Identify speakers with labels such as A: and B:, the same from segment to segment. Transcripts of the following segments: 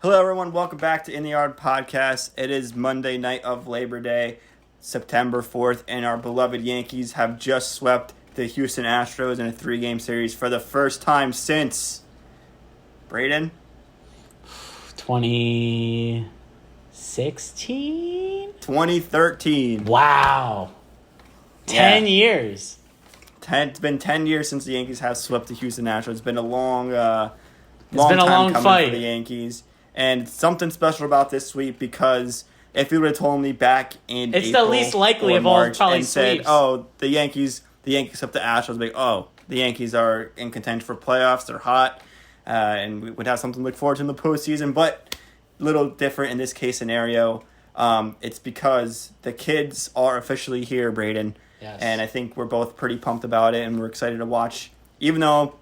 A: Hello, everyone. Welcome back to In the Yard Podcast. It is Monday night of Labor Day, September 4th, and our beloved Yankees have just swept the Houston Astros in a 3-game series for the first time since, Braeden?
B: 2016?
A: 2013.
B: Wow. 10 years.
A: It's been 10 years since the Yankees have swept the Houston Astros. It's been a long
B: been a
A: time
B: long
A: coming
B: fight
A: for the Yankees. And something special about this sweep because if you would have told me back in
B: It's
A: April
B: the least likely
A: or
B: of all
A: March
B: probably
A: and said,
B: sweeps.
A: oh, the Yankees swept the Astros, like, oh, the Yankees are in contention for playoffs, they're hot, and we would have something to look forward to in the postseason. But a little different in this case scenario. It's because the kids are officially here, Braeden.
B: Yes.
A: And I think we're both pretty pumped about it, and we're excited to watch, even though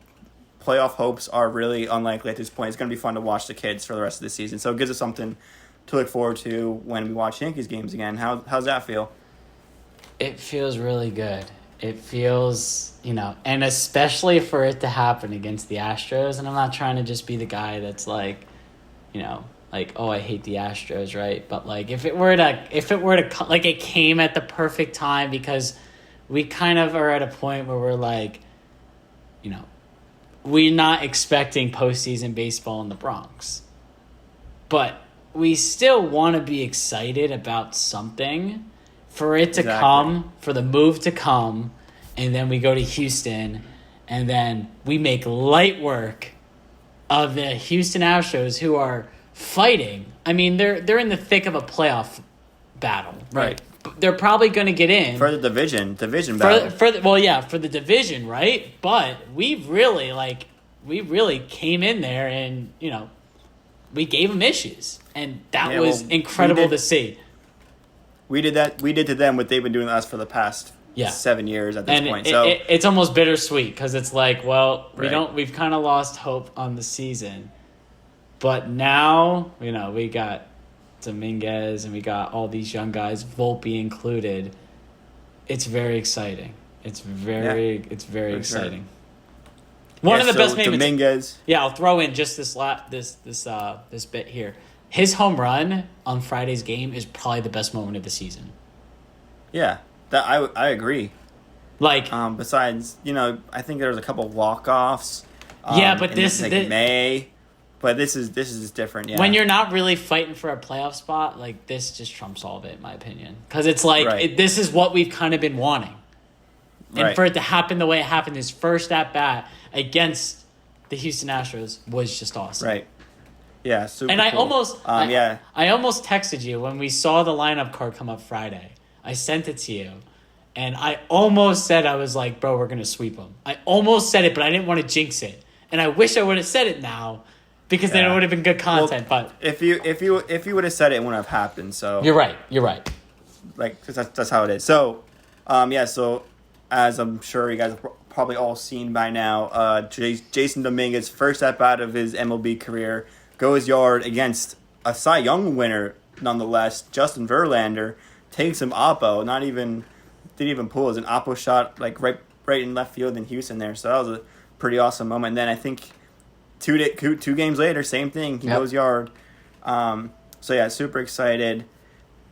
A: playoff hopes are really unlikely at this point. It's going to be fun to watch the kids for the rest of the season. So it gives us something to look forward to when we watch Yankees games again. How's that feel?
B: It feels really good. It feels, and especially for it to happen against the Astros. And I'm not trying to just be the guy that's like, oh, I hate the Astros, right? But like, if it were to like, it came at the perfect time because we kind of are at a point where we're like, we're not expecting postseason baseball in the Bronx. But we still want to be excited about something for it to come, for the move to come, and then we go to Houston, and then we make light work of the Houston Astros who are fighting. I mean, they're in the thick of a playoff battle.
A: Right.
B: They're probably going to get in
A: For the division battle.
B: for the division, right? But we really came in there and we gave them issues, and that was incredible to see.
A: We did that. We did to them what they've been doing to us for the past 7 years at this point. So
B: it's almost bittersweet because it's like, well,
A: Right.
B: we've kind of lost hope on the season, but now we got Dominguez and we got all these young guys, Volpe included. It's very exciting. It's very exciting.
A: Sure.
B: One of the best moments.
A: Dominguez.
B: Yeah, I'll throw in just this bit here. His home run on Friday's game is probably the best moment of the season.
A: Yeah, that I agree.
B: Like,
A: besides, I think there was a couple walk-offs.
B: but this
A: May. But this is just different. Yeah.
B: When you're not really fighting for a playoff spot, like this just trumps all of it, in my opinion. Because it's like
A: Right.
B: this is what we've kind of been wanting, and
A: Right.
B: for it to happen the way it happened, his first at bat against the Houston Astros was just awesome.
A: Right. Yeah. Super.
B: And I
A: cool.
B: almost,
A: I
B: almost texted you when we saw the lineup card come up Friday. I sent it to you, and I almost said, I was like, bro, we're gonna sweep them. I almost said it, but I didn't want to jinx it, and I wish I would have said it now. Because then it would have been good content,
A: Well,
B: but
A: if you would have said it, it wouldn't have happened. So
B: you're right.
A: like 'cause that's how it is. So, So as I'm sure you guys have probably all seen by now, Jason Dominguez first at bat of his MLB career goes yard against a Cy Young winner, nonetheless. Justin Verlander takes him oppo. Didn't even pull. It was an oppo shot like right in left field in Houston there. So that was a pretty awesome moment. And then I think. Two games later, same thing. He goes yard. Super excited.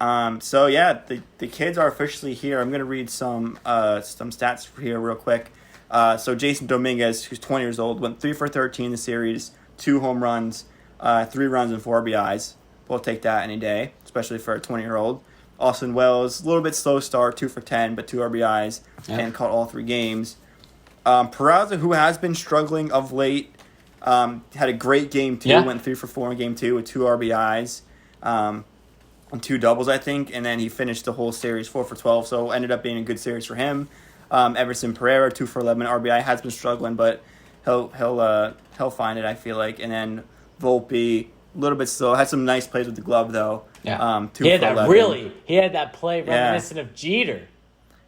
A: The kids are officially here. I'm gonna read some stats here real quick. So Jason Dominguez, who's 20 years old, went 3 for 13 in the series, 2 home runs, 3 runs and 4 RBIs. We'll take that any day, especially for a 20-year-old. Austin Wells, a little bit slow start, 2 for 10, but 2 RBIs, and caught all 3 games. Peraza, who has been struggling of late. Had a great game, too. Went 3 for 4 in game 2 with 2 RBIs and 2 doubles, I think. And then he finished the whole series 4 for 12, so ended up being a good series for him. Everson Pereira, 2 for 11 RBI, has been struggling, but he'll find it, I feel like. And then Volpe, a little bit slow. Had some nice plays with the glove, though.
B: Yeah.
A: 2
B: he had
A: for
B: that
A: 11.
B: He had that play reminiscent of Jeter.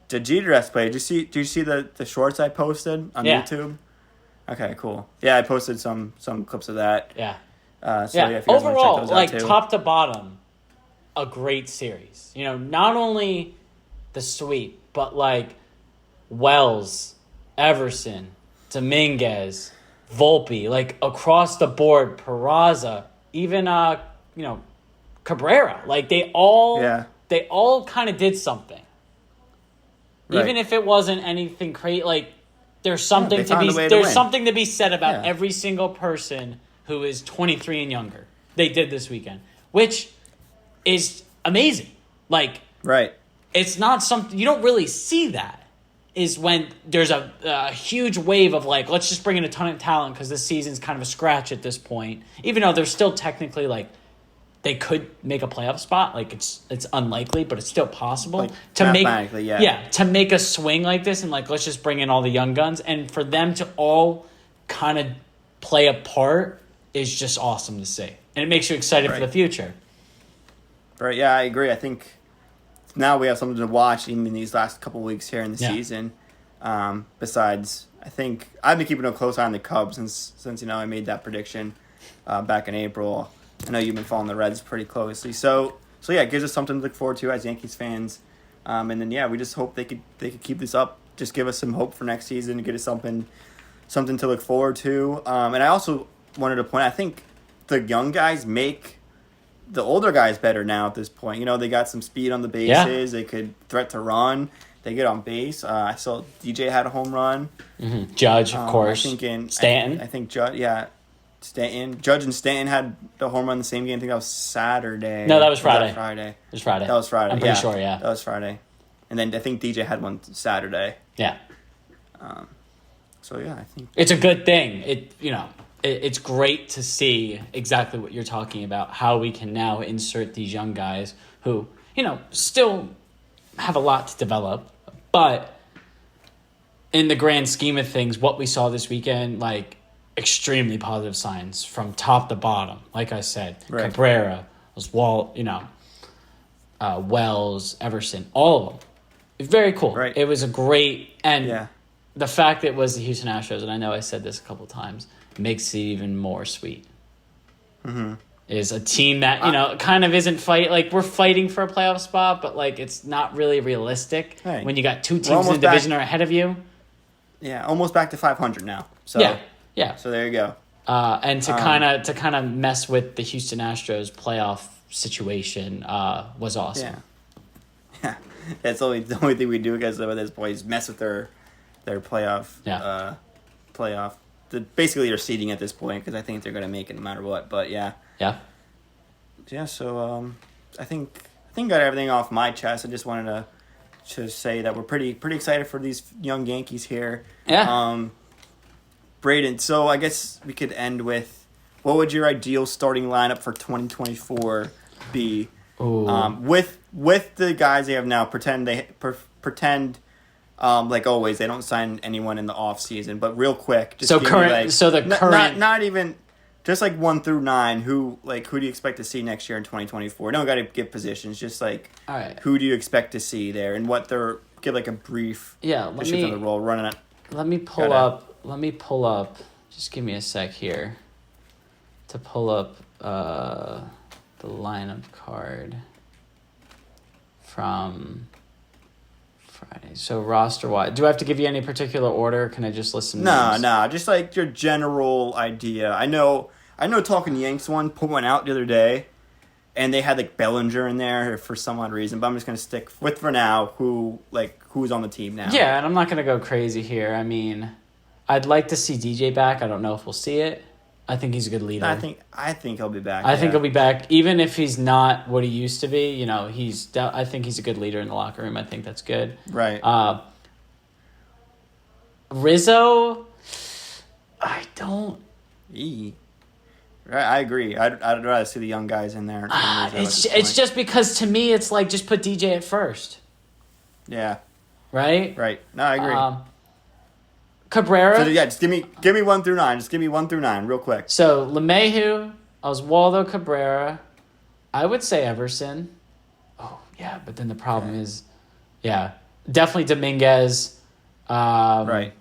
A: The Jeter-esque play. Did you see the shorts I posted on YouTube? Okay, cool. Yeah, I posted some clips of that.
B: Yeah.
A: If you guys
B: Overall,
A: want to check those
B: like
A: out too.
B: top to bottom, a great series. Not only the sweep, but like Wells, Everson, Dominguez, Volpe, like across the board, Peraza, even Cabrera. Like they all kind of did something.
A: Right.
B: Even if it wasn't anything crazy, like there's something something to be said about every single person who is 23 and younger. They did this weekend, which is amazing. Like,
A: right.
B: It's not something you don't really see. That is when there's a huge wave of like, let's just bring in a ton of talent because this season's kind of a scratch at this point. Even though they're still technically like they could make a playoff spot, like it's unlikely, but it's still possible
A: like,
B: to make to make a swing like this and like let's just bring in all the young guns and for them to all kind of play a part is just awesome to see, and it makes you excited for the future.
A: Right. Yeah, I agree. I think now we have something to watch even in these last couple of weeks here in the season. Besides, I think I've been keeping a close eye on the Cubs since I made that prediction back in April. I know you've been following the Reds pretty closely. So yeah, it gives us something to look forward to as Yankees fans. And then we just hope they could keep this up. Just give us some hope for next season, get us something to look forward to. And I also wanted to point, I think the young guys make the older guys better now at this point. They got some speed on the bases. They could threat to run. They get on base. I saw DJ had a home run.
B: Mm-hmm. Judge, of course. Stanton.
A: I think Judge, Stanton. Judge and Stanton had the home run the same game. I think that was Saturday.
B: No, that was Friday.
A: It
B: was Friday.
A: That was Friday.
B: I'm pretty sure, yeah.
A: That was Friday. And then I think DJ had one Saturday.
B: Yeah.
A: So, yeah, I think...
B: It's a good thing. It's great to see exactly what you're talking about, how we can now insert these young guys who, still have a lot to develop. But in the grand scheme of things, what we saw this weekend, like, extremely positive signs from top to bottom. Like I said, right. Cabrera, Wells, Everson, all of them. It's very cool.
A: Right.
B: It was a great... And the fact that it was the Houston Astros, and I know I said this a couple of times, makes it even more sweet.
A: Mm-hmm.
B: Is a team that, kind of isn't fighting... Like, we're fighting for a playoff spot, but, like, it's not really realistic when you got two teams in the division are ahead of you.
A: Yeah, almost back to 500 now. So
B: Yeah.
A: So there you go.
B: And to kind of mess with the Houston Astros playoff situation was awesome.
A: Yeah. That's the only thing we do against them at this point is mess with their playoff.
B: Yeah.
A: Playoff. Basically, they're seeding at this point because I think they're going to make it no matter what. But yeah.
B: Yeah.
A: Yeah. So I think got everything off my chest. I just wanted to say that we're pretty excited for these young Yankees here.
B: Yeah.
A: Braeden, so I guess we could end with, what would your ideal starting lineup for 2024 be? With the guys they have now, pretend like always they don't sign anyone in the off season, but real quick, just not even just like 1 through 9. Who do you expect to see next year in 2024? Don't got to give positions, just like
B: all right.
A: Who do you expect to see there and what they're give like a brief description of the role running it.
B: Let me pull up. Just give me a sec here to pull up the lineup card from Friday. So roster-wise, do I have to give you any particular order? Or can I just list some names?
A: No. Just like your general idea. I know. Talking Yanks put one out the other day, and they had like Bellinger in there for some odd reason. But I'm just gonna stick with for now who's on the team now.
B: Yeah, and I'm not gonna go crazy here. I mean, I'd like to see DJ back. I don't know if we'll see it. I think he's a good leader.
A: I think he'll be back.
B: I think he'll be back, even if he's not what he used to be. I think he's a good leader in the locker room. I think that's good.
A: Right.
B: Rizzo, I don't.
A: Right, I agree. I'd rather see the young guys in there.
B: It's just because to me it's like just put DJ at first.
A: Yeah.
B: Right.
A: Right. No, I agree.
B: Cabrera.
A: So just give me 1 through 9. Just give me 1 through 9 real quick.
B: So LeMahieu, Oswaldo Cabrera, I would say Everson. Oh yeah, but then the problem is, definitely Dominguez.
A: Right.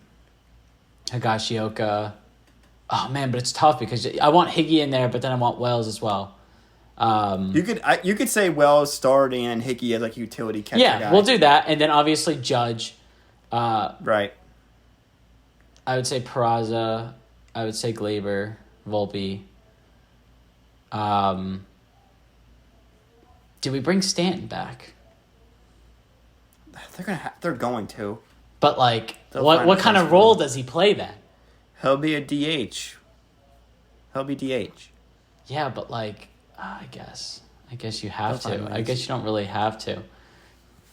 B: Higashioka. Oh man, but it's tough because I want Higgy in there, but then I want Wells as well.
A: You could say Wells starting and Hickey as like utility catcher guy.
B: Yeah, we'll do that, and then obviously Judge.
A: Right.
B: I would say Peraza. I would say Glaber, Volpe. Do we bring Stanton back?
A: They're going to.
B: But like,
A: They'll
B: what
A: find a
B: kind of
A: place
B: role
A: for him.
B: does he play then?
A: He'll be a DH. He'll be DH.
B: Yeah, but like, I guess you have
A: They'll
B: to.
A: find
B: I
A: ways.
B: guess you don't really have to.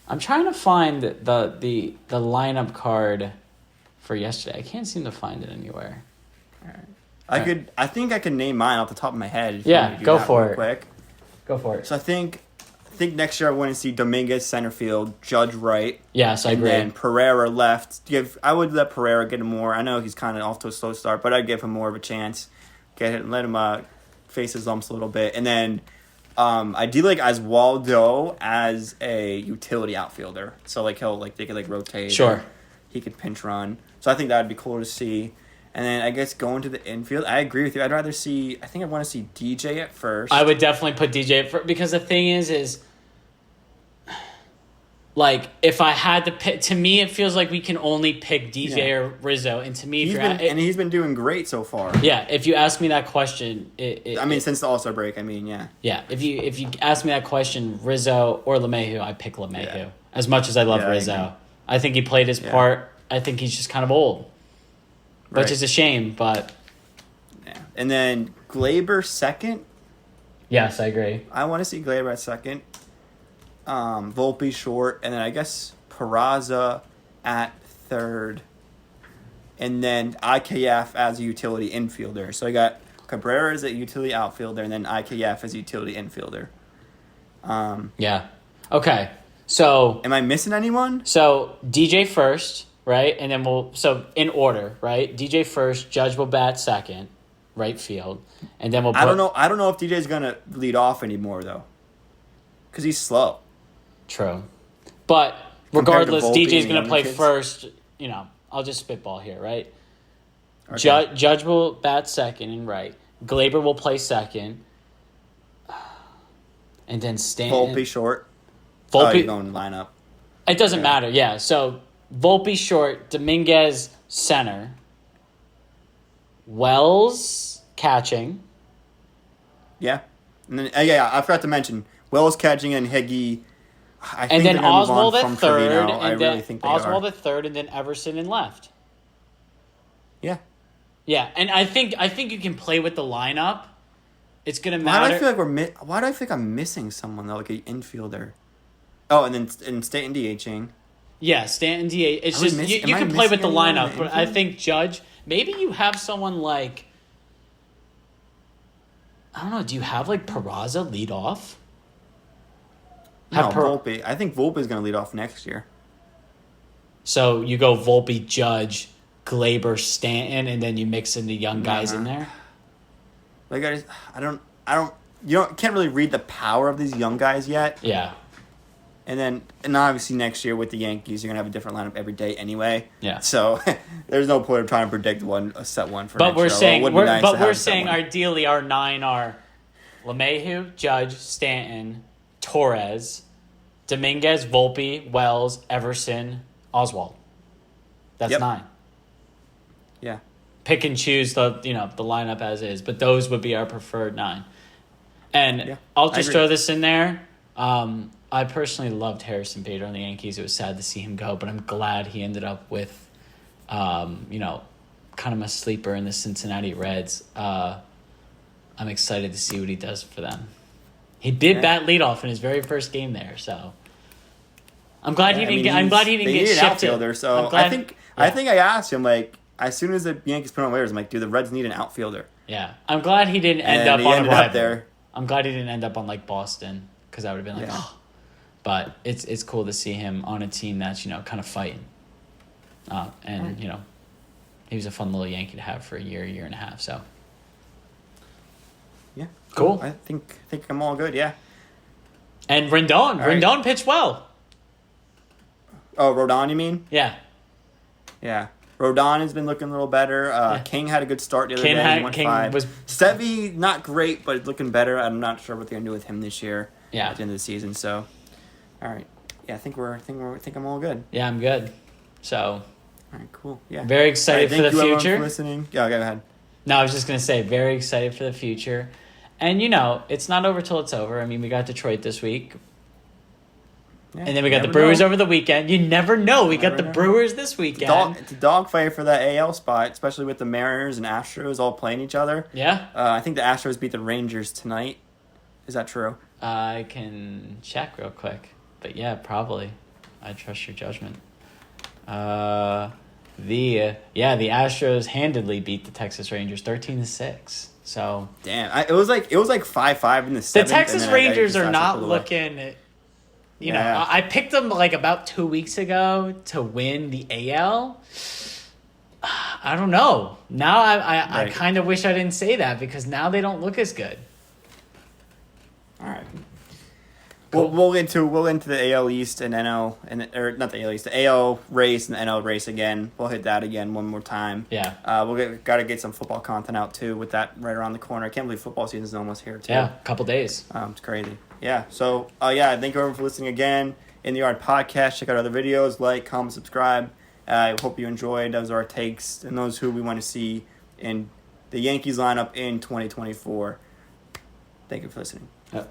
B: I'm trying to find the lineup card for yesterday. I can't seem to find it anywhere.
A: I think I can name mine off the top of my head. If you
B: Yeah,
A: want me to do
B: go
A: that
B: for
A: real
B: it.
A: Quick.
B: Go for it.
A: So I think next year I want to see Dominguez center field, Judge right,
B: Yes, I
A: and
B: agree.
A: then Pereira left. I would let Pereira get him more. I know he's kind of off to a slow start, but I'd give him more of a chance. Let him face his lumps a little bit, and then I do like Oswaldo as a utility outfielder. So like they could rotate.
B: Sure.
A: He could pinch run. So I think that would be cool to see. And then I guess going to the infield, I agree with you. I want to see DJ at first.
B: I would definitely put DJ at first, because the thing is like, if I had to pick, to me it feels like we can only pick DJ or Rizzo, and to me,
A: he's been doing great so far.
B: Yeah, if you ask me that question,
A: since the All-Star break, yeah.
B: Yeah, if you ask me that question, Rizzo or LeMahieu, I pick LeMahieu.
A: Yeah.
B: As much as I love
A: Yeah,
B: Rizzo, I think he played his part. I think he's just kind of old, which is a shame. But
A: yeah, and then Glaber second.
B: Yes, I agree.
A: I want to see Glaber at second. Volpe short, and then I guess Peraza at third, and then IKF as a utility infielder. So I got Cabrera as a utility outfielder, and then IKF as a utility infielder.
B: Yeah. Okay. So
A: am I missing anyone?
B: So DJ first, right? And then so in order, right? DJ first, Judge will bat second, right field. And then we'll
A: I don't know if DJ's gonna lead off anymore though. Because he's slow.
B: True. But regardless,
A: Volpe
B: DJ's
A: and
B: gonna
A: the
B: play
A: younger kids.
B: first, I'll just spitball here, right?
A: Okay.
B: Judge will bat second and right. Glaber will play second. And then Stanton.
A: Volpe short.
B: Volpe,
A: you're going lineup.
B: It doesn't matter, yeah. So Volpe short, Dominguez center, Wells catching.
A: Yeah. And then I forgot to mention Wells catching and Higgy.
B: And then Oswald at third,
A: I really think they
B: Oswald
A: are.
B: at third, and then Everson in left.
A: Yeah.
B: Yeah, and I think you can play with the lineup. It's gonna matter.
A: Why do I feel like I'm missing someone though, like an infielder? Oh, and then Stanton DHing.
B: Yeah, Stanton DH. It's just you can play with the lineup, but I think Judge. Maybe you have someone like, I don't know. Do you have like Peraza lead off?
A: No, Volpe. I think Volpe is going to lead off next year.
B: So you go Volpe, Judge, Glaber, Stanton, and then you mix in the young guys in there.
A: Like I don't. Can't really read the power of these young guys yet.
B: Yeah.
A: And obviously next year with the Yankees, you're gonna have a different lineup every day anyway.
B: Yeah.
A: So there's no point of trying to predict a set one for.
B: But
A: next
B: we're
A: year.
B: saying we're
A: Set
B: saying
A: one.
B: ideally our 9 are LeMahieu, Judge, Stanton, Torres, Dominguez, Volpe, Wells, Everson, Oswald. That's 9.
A: Yeah.
B: Pick and choose the lineup as is, but those would be our preferred 9. And I'll just throw this in there. I personally loved Harrison Bader on the Yankees. It was sad to see him go, but I'm glad he ended up with, kind of a sleeper in the Cincinnati Reds. I'm excited to see what he does for them. He did bat leadoff in his very first game there, so I'm glad he didn't get. I'm glad he didn't get shifted.
A: Outfielder, so I think I asked him as soon as the Yankees put on waivers, I'm like, do the Reds need an outfielder?
B: Yeah, I'm glad he didn't end up
A: he
B: on
A: ended
B: a
A: up
B: rival.
A: there.
B: I'm glad he didn't end up on like Boston, because I would have been like, oh. But it's cool to see him on a team that's kind of fighting, and he was a fun little Yankee to have for a year and a half. So
A: yeah,
B: cool.
A: I think I'm all good. Yeah.
B: And Rendon pitched well.
A: Oh, Rodon, you mean?
B: Yeah.
A: Yeah. Rodon has been looking a little better. King had a good start the other day. He went 5. Sevy, not great, but looking better. I'm not sure what they're gonna do with him this year.
B: Yeah.
A: At the end of the season. So, all right. Yeah, I think I'm all good.
B: Yeah, I'm good. So.
A: All right. Cool. Yeah.
B: Very excited for the future.
A: For listening. Yeah. Go ahead.
B: No, I was just gonna say very excited for the future, And, it's not over till it's over. I mean, we got Detroit this week.
A: Yeah,
B: And then we got the Brewers over the weekend. You never know. We got the
A: know.
B: Brewers this weekend.
A: It's a dogfight for that AL spot, especially with the Mariners and Astros all playing each other.
B: Yeah.
A: I think the Astros beat the Rangers tonight. Is that true?
B: I can check real quick. But yeah, probably. I trust your judgment. The Astros handedly beat the Texas Rangers 13-6. So
A: damn, it was like 5-5 in the seventh.
B: The Texas Rangers are not looking. I picked them like about 2 weeks ago to win the AL. I don't know. Now I kind of wish I didn't say that because now they don't look as good.
A: All right. Cool. We'll into the AL East and NL or not the AL East, the AL race and the NL race again. We'll hit that again one more time.
B: Yeah.
A: Got to get some football content out too with that right around the corner. I can't believe football season is almost here too.
B: Yeah, a couple days.
A: It's crazy. Yeah. So thank you everyone for listening again. In the Yard podcast. Check out other videos. Like, comment, subscribe. I hope you enjoyed. Those are our takes and those who we want to see in the Yankees lineup in 2024. Thank you for listening.
B: Yep.